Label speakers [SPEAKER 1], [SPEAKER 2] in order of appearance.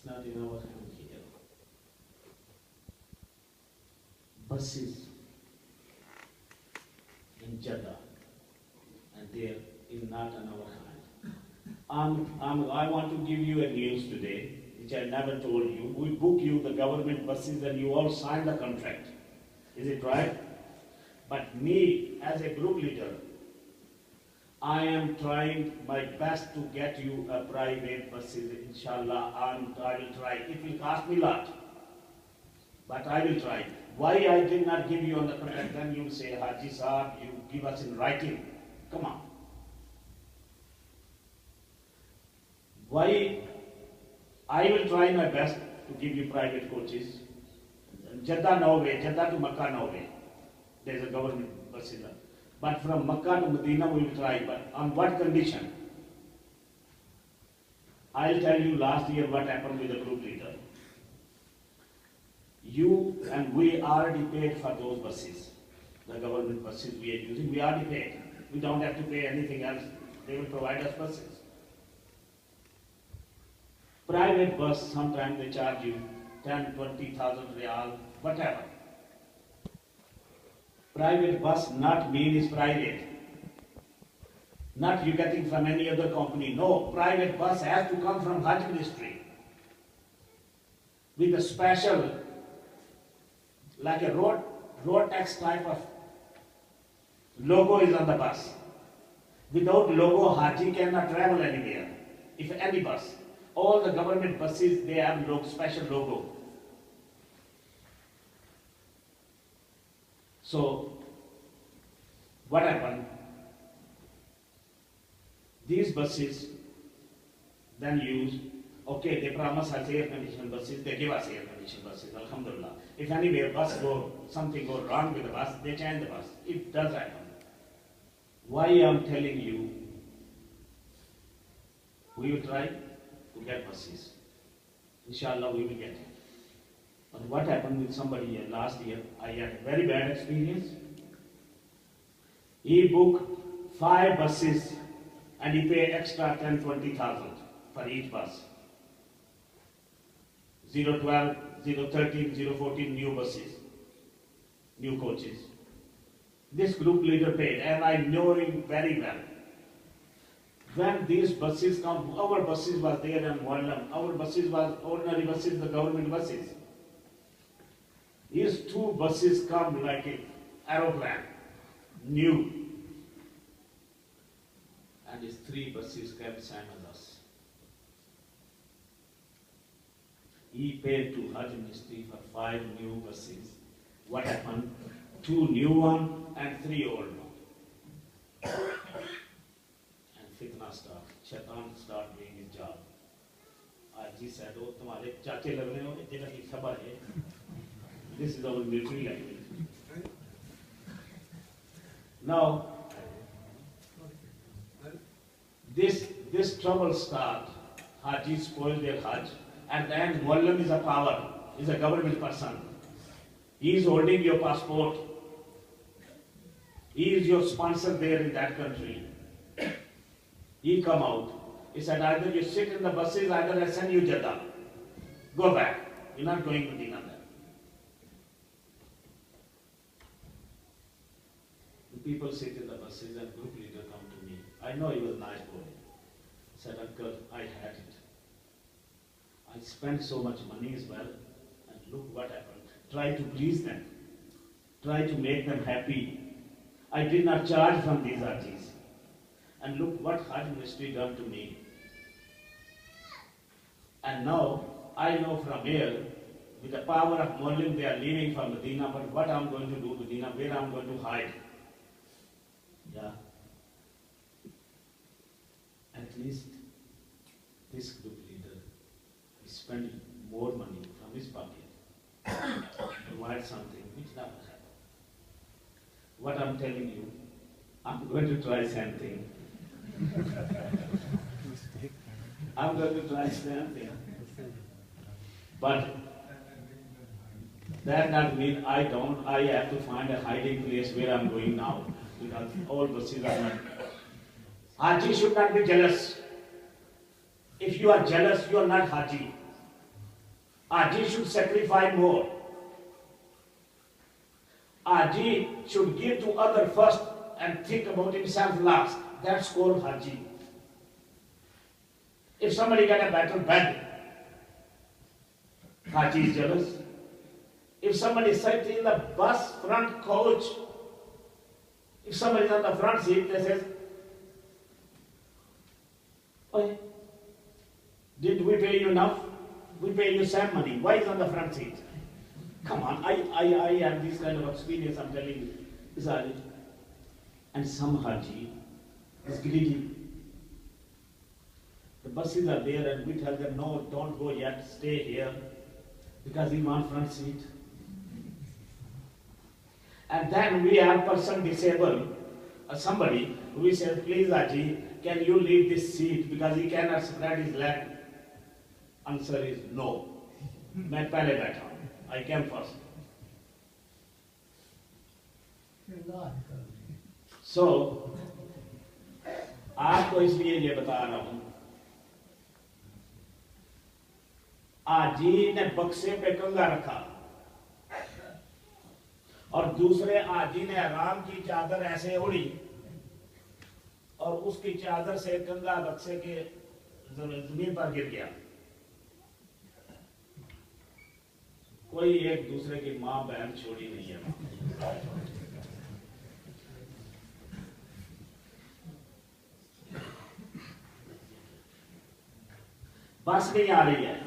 [SPEAKER 1] not in our hand here. Buses in Jeddah, and they're not in our hand. I want to give you a news today, which I never told you. We book you the government buses and you all sign the contract. Is it right? But me, as a group leader, I am trying my best to get you a private buses, inshallah. I will try. It will cost me a lot, but I will try. Why I did not give you on the contract? Then you say, Haji Saab, you give us in writing. Come on. Why? I will try my best to give you private coaches. Jeddah no way, Jeddah to Makkah no way. There is a government bus in there. But from Makkah to Medina we will try. But on what condition? I'll tell you last year what happened with the group leader. You and we already paid for those buses. The government buses we are using, we already paid. We don't have to pay anything else. They will provide us buses. Private bus, sometimes they charge you 10, 20,000 riyal, whatever. Private bus not mean is private. Not you getting from any other company. No, private bus has to come from Hajj Ministry. With a special, like a road tax type of logo is on the bus. Without logo, Haji cannot travel anywhere. If any bus. All the government buses, they have special logo. So, what happened? These buses then used, okay, they promise us air conditioned buses, they give us air conditioned buses, alhamdulillah. If anywhere something goes wrong with the bus, they change the bus. It does happen. Why I am telling you, we will try to get buses. Inshallah, we will get it. But what happened with somebody here last year, I had a very bad experience. He booked 5 buses and he paid extra 10, 20,000 for each bus. 012, 013, 014 new buses, new coaches. This group leader paid, and I know him very well. When these buses come, our buses was there in Muallam, our buses was ordinary buses, the government buses. These 2 buses come like an aeroplane, new. And these 3 buses kept same as us. He paid to Hajj Ministry for 5 new buses. What happened? 2 new ones and 3 old ones. Fitna start, Shaitan start doing his job. Haji said, oh, tumhare chache lag rahe ho, itna ki khabar hai. This is our military language. Now, this trouble start, Haji spoiled their Hajj, and then Muallim is a power, is a government person. He is holding your passport. He is your sponsor there in that country. He come out. He said, either you sit in the buses, either I send you Jeddah. Go back. You're not going to Medina there. The people sit in the buses and group leader come to me. I know he was a nice boy. He said, Uncle, I had it. I spent so much money as well, and look what happened. Try to please them. Try to make them happy. I did not charge from these Hajis. And look what Hajj Ministry done to me. And now, I know from here, with the power of Muallim, they are leaving from Medina, but what I'm going to do Medina, where I'm going to hide. Yeah. At least this group leader is spending more money from his pocket to provide something which never happened. What I'm telling you, I'm going to try something. I'm going to try something. But that doesn't mean I have to find a hiding place where I'm going now. Because all buses are not. Haji should not be jealous. If you are jealous, you are not Haji. Haji should sacrifice more. Haji should give to other first and think about himself last. That's called Haji. If somebody got a better bed, Haji is jealous. If somebody sat in the bus front coach, if somebody is on the front seat, they say, "Oh, did we pay you enough? We pay you some money. Why is on the front seat?" Come on, I have this kind of experience, I'm telling you. Sorry. And some Haji is greedy. The buses are there and we tell them, no, don't go yet, stay here, because we want front seat. And then we have person disabled, somebody, we say, please Haji, can you leave this seat because he cannot spread his leg? Answer is no. मैं पहले बैठा हूँ. I came first. So, आपको इसलिए ये बता रहा हूं, हाजी ने बक्से पे कंगा रखा और दूसरे हाजी ने आराम की चादर ऐसे उड़ी और उसकी चादर से कंगा बक्से के जमीन पर गिर गया. कोई एक दूसरे की मां बहन छोड़ी नहीं है. बस नहीं आ रही है.